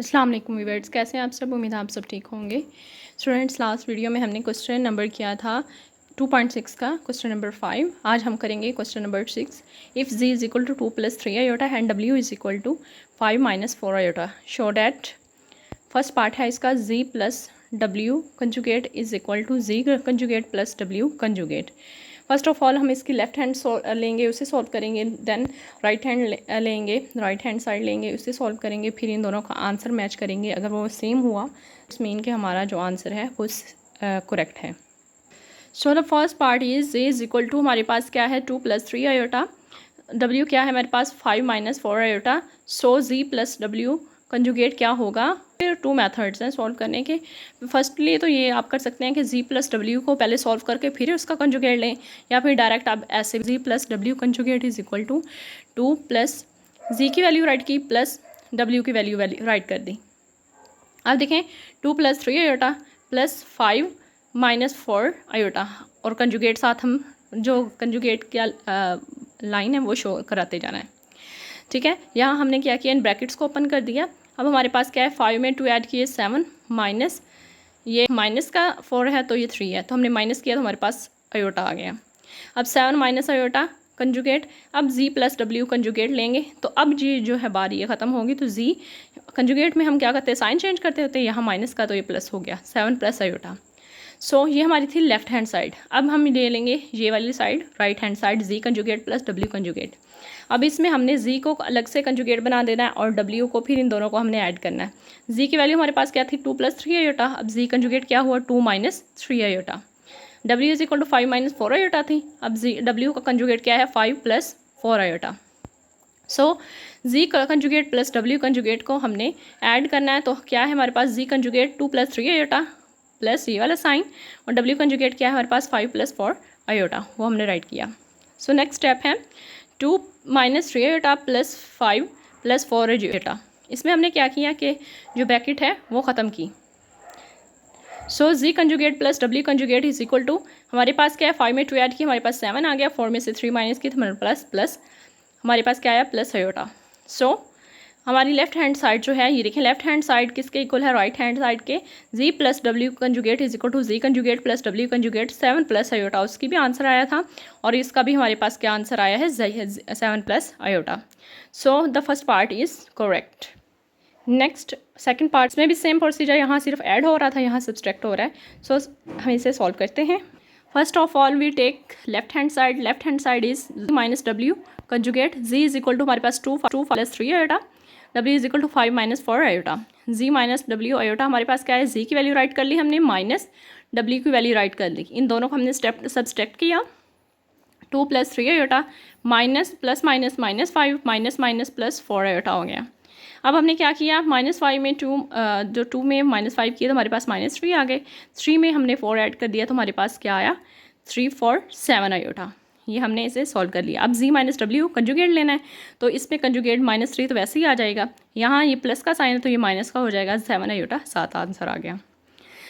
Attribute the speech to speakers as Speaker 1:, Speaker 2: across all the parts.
Speaker 1: अस्सलाम वालेकुम व्यूअर्स, कैसे हैं आप सब। उम्मीद है आप सब ठीक होंगे। स्टूडेंट्स, लास्ट वीडियो में हमने क्वेश्चन नंबर किया था 2.6 का क्वेश्चन नंबर 5। आज हम करेंगे question number 6। If z is equal to 2 + 3 iota and w is equal to 5 - 4 iota, show that. First part है इसका z plus w conjugate is equal to z conjugate plus w conjugate. First of all हम इसकी left hand लेंगे, उसे solve करेंगे। Then right hand लेंगे, right hand side लेंगे, उसे सॉल्व करेंगे। फिर इन दोनों का आंसर मैच करेंगे। अगर वो सेम हुआ इट्स मीन कि हमारा जो आंसर है वो करेक्ट है। So the first part is z is equal to, हमारे पास क्या है 2 + 3 आयोटा। w क्या है हमारे पास 5 - 4 आयोटा। सो z प्लस w कंजुगेट क्या होगा। फिर 2 मेथड्स हैं सॉल्व करने के। फर्स्टली तो ये आप कर सकते हैं कि z प्लस w को पहले सॉल्व करके फिर उसका कंजुगेट लें, या फिर डायरेक्ट आप ऐसे z plus w conjugate is equal to 2 plus z की वैल्यू राइट की प्लस w की वैल्यू राइट कर दी। अब देखें 2 + 3 आयोटा प्लस 5 - 4 आयोटा, और कंजुगेट साथ हम जो कंजुगेट क्या लाइन है वो शो कराते जाना है। ठीक है, यहाँ हमने क्या किया, इन ब्रैकेट्स को ओपन कर दिया। अब हमारे पास क्या है 5 में 2 ऐड किए 7 माइनस, ये माइनस का 4 है तो ये 3 है, तो हमने माइनस किया तो हमारे पास आयोटा आ गया। अब 7 माइनस आयोटा कंजुगेट। अब z प्लस w कंजुगेट लेंगे, तो अब जी जो है बारी ये ख़त्म होगी। तो z कंजुगेट में हम क्या करते हैं, साइन चेंज करते होते हैं। यहाँ माइनस का तो ये प्लस हो गया, 7 प्लस आयोटा। सो ये हमारी थी लेफ्ट हैंड साइड। अब हम ले लेंगे ये वाली side, right hand side, z conjugate plus w conjugate. अब इसमें हमने z को अलग से कंजुगेट बना देना है और w को फिर इन दोनों को हमने ऐड करना है। z की वैल्यू हमारे पास क्या थी 2 + 3 आयोटा। अब z कंजुगेट क्या हुआ 2 - 3 iota. w is equal to 5 - 4 iota थी। अब w का कंजुगेट क्या है 5 + 4 आयोटा। सो z का कंजुगेट प्लस w कंजुगेट को हमने ऐड करना है। तो क्या है हमारे पास z कंजुगेट 2 + 3 आयोटा प्लस ये वाला साइन, और w कंजुगेट क्या है हमारे पास 5 + 4 आयोटा, वो हमने राइट किया। सो नेक्स्ट स्टेप है 2 - 3 आयोटा प्लस 5 + 4 आयोटा। इसमें हमने क्या किया कि जो ब्रैकेट है वो ख़त्म की। सो z conjugate plus w conjugate is equal to, हमारे पास क्या है 5 में 2 ऐड की हमारे पास 7 आ गया, 4 में से 3 माइनस की तो हमारे पास प्लस, हमारे पास क्या आया प्लस आयोटा। सो हमारी लेफ्ट हैंड साइड जो है, ये देखें लेफ्ट हैंड साइड किसके इक्वल है, राइट हैंड साइड के। z plus w conjugate is equal to z conjugate plus w conjugate 7 plus iota, उसकी भी आंसर आया था, और इसका भी हमारे पास क्या आंसर आया है 7 plus iota. So the first part is correct. Next second part में भी सेम प्रोसीजर, यहाँ सिर्फ ऐड हो रहा था, यहाँ सब्सट्रैक्ट हो रहा है। सो हम इसे सॉल्व करते हैं। First of all we take left hand side is minus w conjugate. z is equal to हमारे पास 2 + 3 iota, w is equal to 5 - 4 iota. z minus w iota हमारे पास क्या है, z की वैल्यू राइट कर ली हमने, माइनस w की वैल्यू राइट कर ली। इन दोनों को हमने स्टेप सब्सट्रैक्ट किया। 2 + 3 iota minus plus minus -5 minus minus plus 4 iota हो गया। अब हमने क्या किया, -5 में 2 जो 2 में -5 किया तो हमारे पास -3 आ गए। 3 में हमने 4 ऐड कर दिया तो हमारे पास क्या आया 3 4 7 आयोटा। ये हमने इसे सॉल्व कर लिया। अब z माइनस w कंजुगेट लेना है, तो इसमें कंजुगेट -3 तो वैसे ही आ जाएगा, यहाँ ये प्लस का साइन है तो ये माइनस का हो जाएगा, 7 आयोटा 7 आंसर आ गया।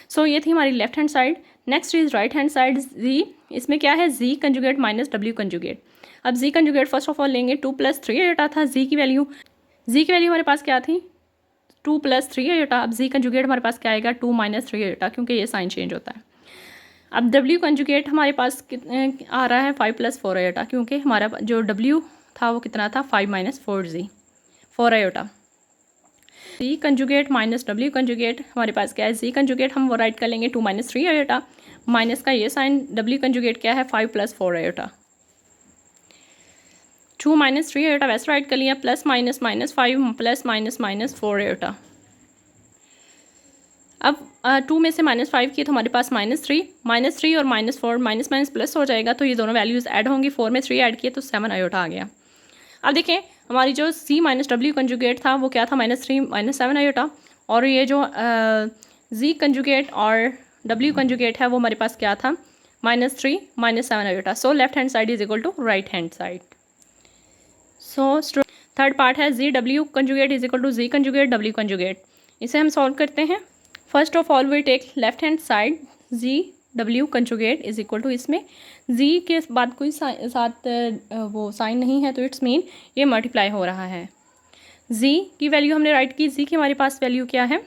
Speaker 1: सो ये थी हमारी left hand side. Next is right hand side z। इसमें क्या है z conjugate minus w conjugate. अब z conjugate first of all लेंगे, 2 + 3 आयोटा था, z की वैल्यू हमारे पास क्या थी 2 + 3 आयोटा। अब z कंजुगेट हमारे पास क्या आएगा 2 - 3 आयोटा, क्योंकि ये साइन चेंज होता है। अब w कंजुगेट हमारे पास आ रहा है 5 + 4 आयोटा, क्योंकि हमारा जो w था वो कितना था 5 - 4 iota. z conjugate minus w conjugate हमारे पास क्या है, z कंजुगेट हम वो राइट कर लेंगे 2 - 3 आयोटा, माइनस का ये साइन, w कंजुगेट क्या है 5 + 4 आयोटा। 2 - 3 आयोटा वैसे राइट कर लिया, plus minus -5 plus minus 4 iota. अब 2 में से -5 की तो हमारे पास -3 और -4 माइनस प्लस हो जाएगा, तो ये दोनों वैल्यूज़ ऐड होंगी। 4 में 3 ऐड किए तो 7 आयोटा आ गया। अब देखें हमारी जो z माइनस w कंजुगेट था वो क्या था -3 - 7 आयोटा, और ये जो z कंजुगेट और w कंजुगेट है वो हमारे पास क्या था -3 - 7 iota. So left hand side is equal to right hand side. So third part है z w conjugate is equal to z conjugate w conjugate. इसे हम सॉल्व करते हैं। First of all we take left hand side z w conjugate is equal to, इसमें z के बाद कोई साथ वो साइन नहीं है तो इट्स मीन ये मल्टीप्लाई हो रहा है। जी की वैल्यू हमने राइट की, जी की हमारे पास वैल्यू क्या है,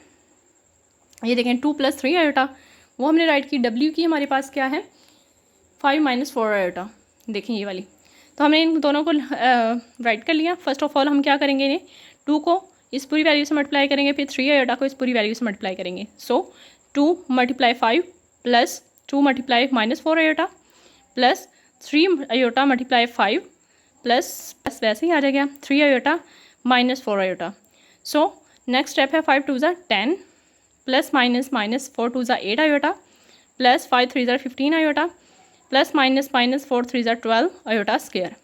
Speaker 1: ये देखें 2 + 3 आयोटा, वो हमने राइट की। डब्ल्यू की हमारे पास क्या है 5 - 4 आयोटा, देखें ये वाली। तो हमने इन दोनों को राइट कर लिया। फर्स्ट ऑफ ऑल हम क्या करेंगे, इन्हें 2 को इस पूरी वैल्यू से मल्टीप्लाई करेंगे, फिर 3 आयोटा को इस पूरी वैल्यू से मल्टीप्लाई करेंगे। So 2 × 5 + 2 × -4 iota plus 3 iota × 5 plus वैसे ही आ जाएगा 3 iota -4 iota. So next step है 5 × 2 = 10 plus minus -4 × 2 = 8 iota plus 5 × 3 = 15 iota plus -4 × 3 = 12 iota square.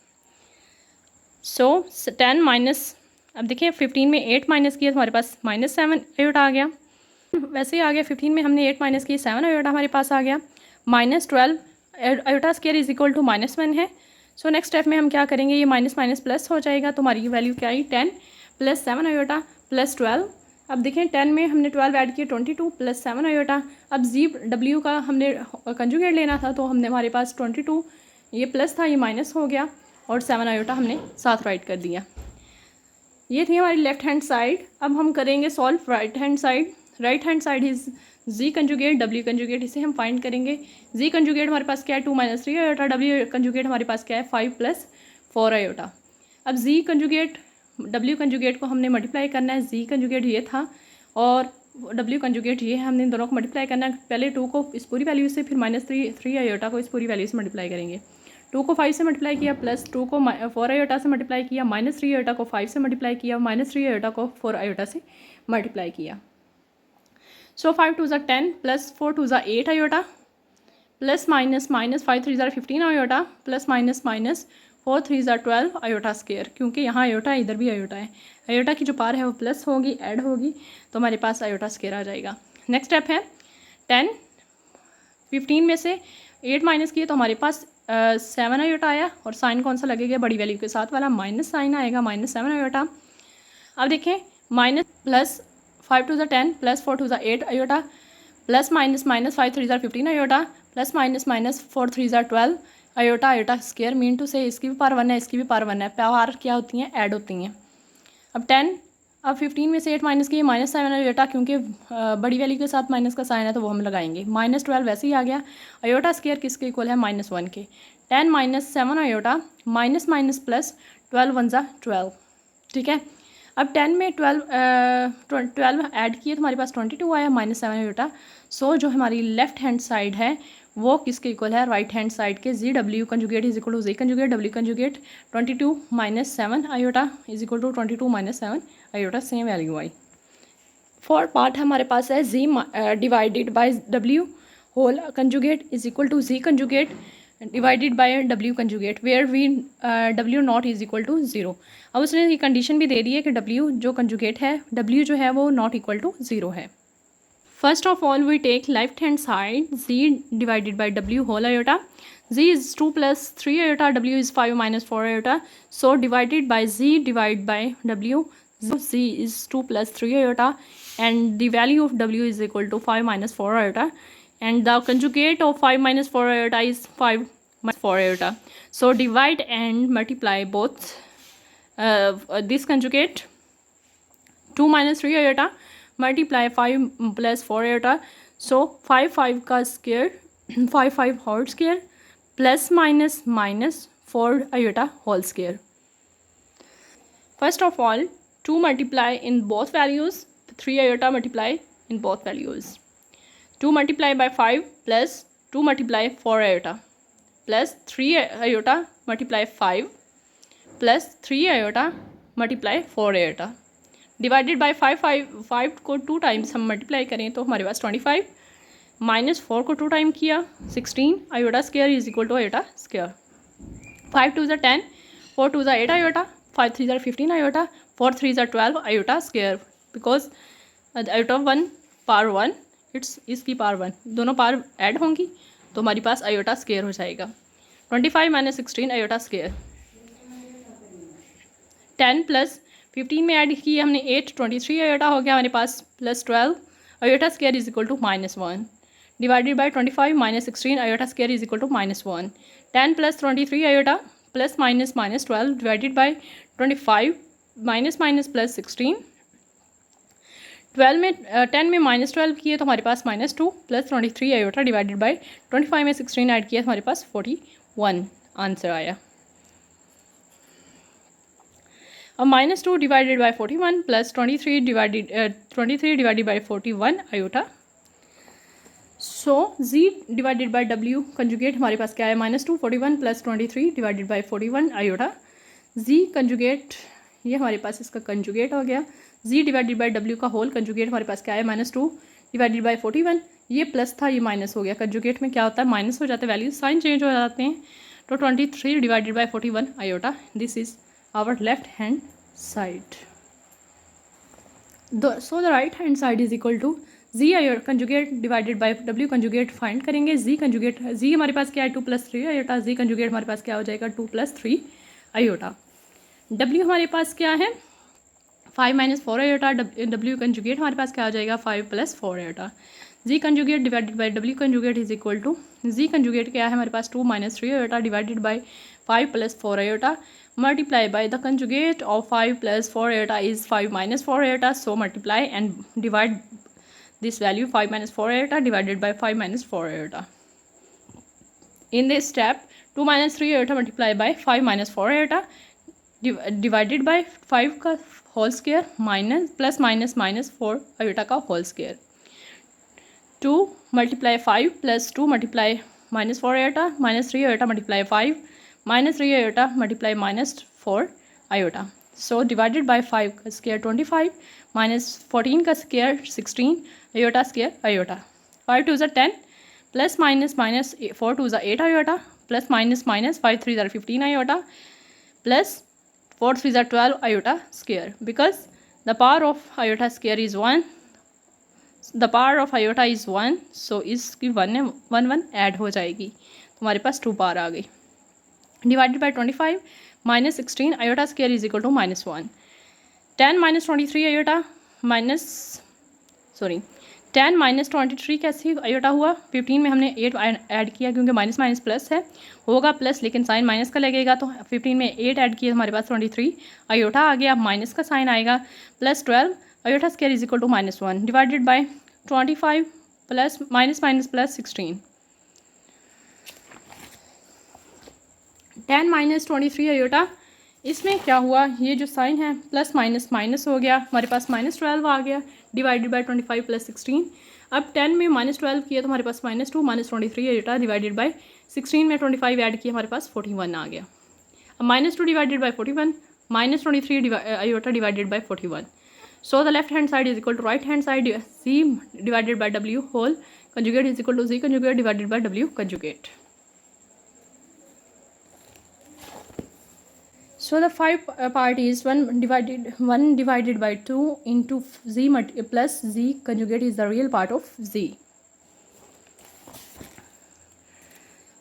Speaker 1: So 10 minus, अब देखिए 15 में 8 माइनस किया तो हमारे पास -7 आयोटा आ गया। वैसे ही आ गया, 15 में हमने 8 माइनस किया 7 आयोटा हमारे पास आ गया। -12 iota square is equal to -1 है। सो नेक्स्ट स्टेप में हम क्या करेंगे, ये माइनस माइनस प्लस हो जाएगा, तो हमारी वैल्यू क्या आई 10 + 7 आयोटा प्लस 12। अब देखें 10 में हमने 12 ऐड किए 22 + 7 आयोटा। अब जी डब्ल्यू का हमने कंजुगेट लेना था, तो हमने हमारे पास 22 ये प्लस था, ये माइनस हो गया और 7 आयोटा हमने साथ राइट कर दिया। ये थी हमारी लेफ्ट हैंड साइड। अब हम करेंगे solve right hand side. Right hand side is z conjugate डब्ल्यू कंजुगेट, इसे हम फाइंड करेंगे। जी कंजुगेट हमारे पास क्या है 2 - 3 आयोटा, डब्ल्यू कंजुगेट हमारे पास क्या है 5 + 4 आयोटा। अब जी कंजुगेट डब्ल्यू कंजुगेट को हमने मल्टीप्लाई करना है। जी कंजुगेट ये था और डब्ल्यू कंजुगेट ये है, हमने इन दोनों को मल्टीप्लाई करना है। पहले 2 को इस पूरी वैल्यू से, फिर -3 आयोटा को इस पूरी वैल्यू से मल्टीप्लाई करेंगे। 2 को 5 से मल्टीप्लाई किया, प्लस 2 को 4 आयोटा से मल्टीप्लाई किया, -3 आयोटा को 5 से मल्टीप्लाई किया, -3 आयोटा को 4 आयोटा से मल्टीप्लाई किया। सो 5 × 2 = 10 plus 4 × 2 = 8 iota plus -5 × 3 = 15 iota plus -4 × 3 = 12 iota square, क्योंकि यहाँ आयोटा है, इधर भी आयोटा है। आयोटा की जो पार है वो प्लस होगी, ऐड होगी, तो हमारे पास आयोटा स्क्वायर आ जाएगा। नेक्स्ट स्टेप है 10, 15 में से 8 माइनस किए तो हमारे पास 7 आयोटा आया, और साइन कौन सा लगेगा, बड़ी वैल्यू के साथ वाला माइनस साइन आएगा, -7 आयोटा। अब देखें minus plus 5 × 2 = 10 plus 4 × 2 = 8 iota plus -5 × 3 = 15 iota plus -4 × 3 = 12 iota iota square. Mean two से इसकी भी पार 1 है, इसकी भी पार 1 है, पार क्या होती हैं, ऐड होती हैं। अब 15 में से 8 माइनस किए -7 आयोटा, क्योंकि बड़ी वैल्यू के साथ माइनस का साइन है तो वो हम लगाएंगे। -12 वैसे ही आ गया। आयोटा स्क्वायर किसके इक्वल है, -1 के। 10 - 7 आयोटा माइनस प्लस 12 × 1 = 12, ठीक है। अब 10 में 12 ऐड किए तो हमारे पास 22 आया, -7 आयोटा। सो जो हमारी लेफ्ट हैंड साइड है वो किसके इक्वल है, राइट हैंड साइड के। जी W conjugate is equal to ji conjugate डब्ल्यू conjugate 22 - 7 iota is equal to 22 - 7 iota, same value I. Fourth part हमारे पास है जी divided by W whole conjugate is equal to ji conjugate divided by W conjugate, where V W not is equal to 0। अब उसने ये condition भी दे दी है कि W जो conjugate है, डब्ल्यू जो है वो नॉट इक्वल टू 0 है। First of all, we take left hand side z divided by w whole iota. Z is 2 + 3 iota, w is 5 - 4 iota. So divided by z divided by w, z is 2 + 3 iota and the value of w is equal to 5 - 4 iota, and the conjugate of 5 - 4 iota is 5 - 4 iota. So divide and multiply both this conjugate 2 - 3 iota multiply 5 + 4 iota. So 5 का square 5 whole square plus -4 iota whole square. First of all 2 multiply in both values, 3 iota multiply in both values. 2 multiply by 5 plus 2 multiply 4 iota plus 3 iota multiply 5 plus 3 iota multiply 4 iota divided by 5 को 2 times हम multiply करें तो हमारे पास 25 -4 को 2 time किया 16 iota square is equal to iota square. 5 × 2 = 10 4 × 2 = 8 iota 5 × 3 = 15 iota 4 × 3 = 12 iota square, because iota 1 पार 1 इसकी पार 1 दोनों पार add होंगी तो हमारे पास आयोटा स्क्वायर हो जाएगा। 25 - 16 आयोटा स्क्वायर। 10 + 15 में ऐड किया हमने 8 23 आयोटा हो गया हमारे पास plus 12 iota square is equal to -1 divided by 25 - 16 iota square is equal to -1। 10 + 23 iota plus -12 divided by 25 minus minus plus 16, 12 में 10 में -12 किए तो हमारे पास -2 प्लस 23 आयोटा डिवाइडेड बाय 25 में 16 ऐड किया तो हमारे पास 41 आंसर आया। अब -2 divided by 41 plus 23 divided by 41 iota. So z divided by w conjugate हमारे पास क्या है, -2 41 plus 23 divided by 41 iota. z conjugate ये हमारे पास इसका कंजुगेट हो गया। z डिवाइडेड बाय w का होल कंजुगेट हमारे पास क्या है, -2 डिवाइडेड बाय 41, ये प्लस था ये माइनस हो गया। कंजुगेट में क्या होता है, माइनस हो जाते हैं, वैल्यू साइन चेंज हो जाते हैं। तो 23 divided by 41 iota, this is our left hand side. So the right hand side is equal to z conjugate divided by w conjugate find करेंगे। z कंजुगेट, z हमारे पास क्या है 2 + 3 आयोटा, z कंजुगेट हमारे पास क्या हो जाएगा 2 + 3 आयोटा। w हमारे पास क्या है 5 - 4 आयोटा, w कंजुगेट हमारे पास क्या हो जाएगा 5 + 4 iota. z conjugate divided by w conjugate is equal to, z conjugate क्या है हमारे पास 2 - 3 iota divided by 5 + 4 iota multiply by the conjugate of 5 + 4 iota is 5 - 4 iota, so multiply and divide this value 5 - 4 iota divided by 5 - 4 iota. In this step 2 - 3 iota multiply by 5 - 4 iota divided by 5 का whole square minus plus minus -4 iota का whole square. 2 × 5 + 2 × -4 iota -3 iota multiply 5 -3 iota multiply -4 iota. So divided by 5 का square 25 -14 का square 16 iota square iota। 5 2 = 10 plus minus minus 4 2 = 8 iota plus minus minus 5 3 = 15 iota plus 4 3 = 12 iota square, because the power of iota square is 1, the power of iota is 1, so इसकी 1 add हो जाएगी तो हमारे पास 2 power आ गई। Divided by 25 -16 iota square is equal to -1। 10 - 23 iota -10 - 23 कैसे iota हुआ, 15 में हमने 8 ऐड किया क्योंकि माइनस माइनस प्लस है, होगा प्लस लेकिन साइन माइनस का लगेगा, तो 15 में 8 ऐड किया हमारे पास 23 आयोटा आ गया, माइनस का साइन आएगा plus 12 iota square is equal to -1 divided by 25 plus minus minus plus 16। 10 - 23 iota, इसमें क्या हुआ, ये जो साइन है प्लस माइनस माइनस हो गया, हमारे पास -12 आ गया डिवाइडेड बाय 25 + 16। अब 10 में -12 किया तो हमारे पास -2 - 23 आयोटा डिवाइडेड बाय 16 में 25 ऐड किया हमारे पास 41 आ गया। अब -2 divided by 41 -23 iota divided by 41। So the left hand side is equal to right hand side, c divided by w whole conjugate is equal to z conjugate divided by w conjugate. So the 5 part is 1 divided by 2 into z plus z conjugate is the real part of z.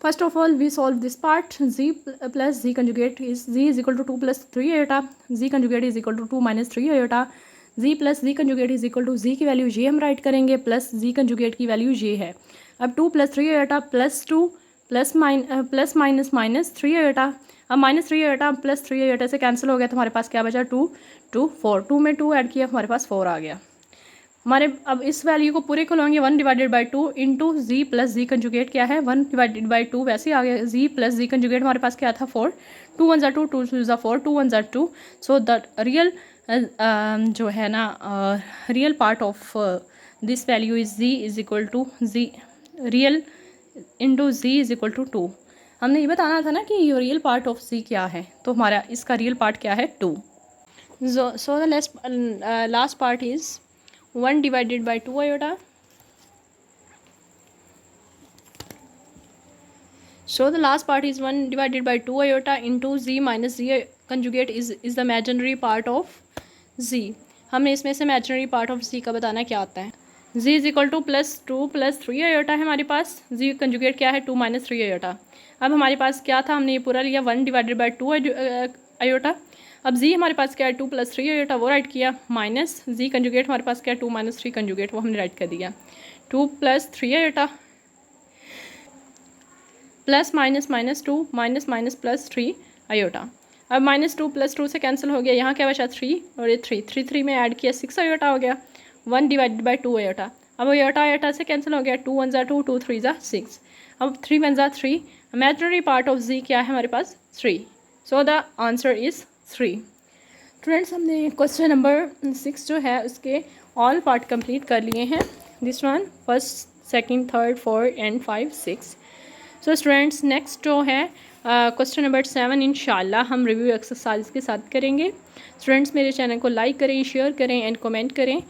Speaker 1: First of all, we solve this part. Z plus z conjugate is z is equal to 2 + 3 iota. Z conjugate is equal to 2 - 3 iota. Z plus z conjugate is equal to z की value ये हम right करेंगे plus z conjugate की value ये है। अब 2 + 3 iota plus 2 plus minus minus 3 iota। अब -3 iota plus 3 iota से कैंसिल हो गया तो हमारे पास क्या बचा 2 2 4, 2 में 2 ऐड किया हमारे पास 4 आ गया हमारे। अब इस वैल्यू को पूरे को लेंगे 1 divided by 2 into z plus z conjugate क्या है 1 डिवाइडेड बाय 2 वैसे आ गया, जी प्लस जी कंजुगेट हमारे पास क्या था 4, 2 1 = 2, 2 2 = 4, 2 1 = 2। सो द रियल जो है ना real part of this value is z is equal to z real into z is equal to 2। हमने ये बताना था ना कि ये रियल पार्ट ऑफ c क्या है, तो हमारा इसका रियल पार्ट क्या है 2। So the last part is 1 divided by 2 iota. So the last part is 1 divided by 2 iota into z minus z conjugate is the imaginary part of z। हमने इसमें से इमेजिनरी पार्ट ऑफ z का बताना क्या आता है। z is equal to +2 + 3 iota है हमारे पास, z कंजुगेट क्या है 2 - 3 आयोटा। अब हमारे पास क्या था, हमने ये पूरा लिया 1 डिवाइडेड बाय 2 आयोटा। अब z हमारे पास क्या है 2 + 3 आयोटा वो राइट किया, माइनस z कंजुगेट हमारे पास क्या है 2 - 3 कंजुगेट वो हमने राइट कर दिया, 2 + 3 iota plus minus minus 2 minus minus +3 iota. अब -2 + 2 से कैंसिल हो गया, यहाँ क्या बचा 3 और ये 3 में ऐड किया 6 आयोटा हो गया, 1 / 2 आयोटा। अब आयोटा आयोटा से कैंसिल हो गया, 2 × 1 = 2, 2 × 3 = 6। अब 3 × 1 = 3, इमेजिनरी पार्ट ऑफ z क्या है हमारे पास 3, so the answer is 3। Students हमने क्वेश्चन नंबर 6 जो है उसके ऑल पार्ट कंप्लीट कर लिए हैं, this one, first, second, third, fourth and 5, 6। So students next जो है क्वेश्चन नंबर 7 इंशाल्लाह हम रिव्यू एक्सरसाइज के साथ करेंगे। स्टूडेंट्स मेरे चैनल को लाइक करें, शेयर करें एंड कमेंट करें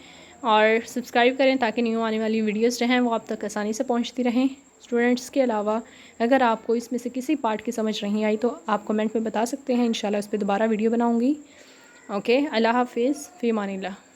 Speaker 1: और सब्सक्राइब करें ताकि न्यू आने वाली वीडियोस जो हैं वो आप तक आसानी से पहुंचती रहें। स्टूडेंट्स के अलावा अगर आपको इसमें से किसी पार्ट की समझ नहीं आई तो आप कमेंट में बता सकते हैं, इंशाल्लाह उस पर दोबारा वीडियो बनाऊँगी। ओके, अल्लाह हाफिज़, फ़ी अमानिल्लाह।